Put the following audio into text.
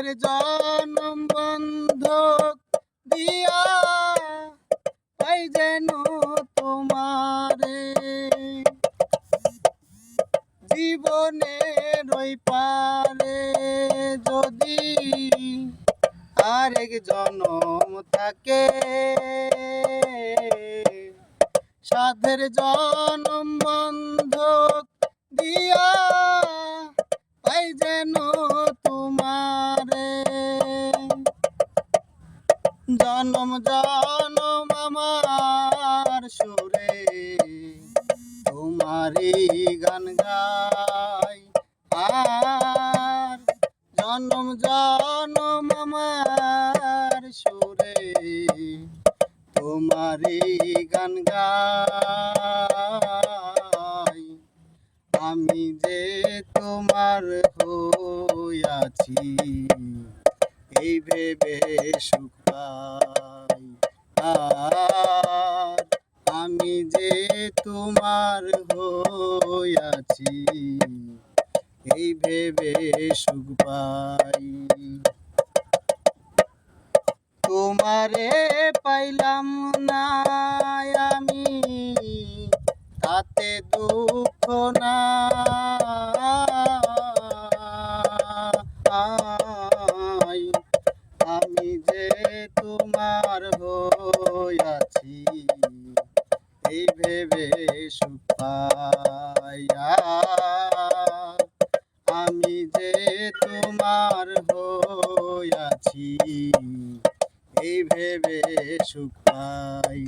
সাধের জনম বন্ধক দিয়া পাই যেন তোমারে জীবনের ওই পারে যদি আরেক জনম থাকে সাধের জনম বন্ধক দিয়া পাই যেন তোমারে জনম জনম আমার সুরে তোমারই গান গাই আর জনম জনম আমার সুরে তোমারই গান গাই আমি যে তোমার হইয়াছি এই ভেবে সুখ পাই আর আমি যে তোমার হইয়াছি এই ভেবে সুখ পাই তোমারে পাইলাম না আমি তাতে দুঃখ না আমি যে তোমার হইয়াছি এই ভেবে সুখ পাই আমি যে তোমার হইয়াছি এই ভেবে সুখ পাই।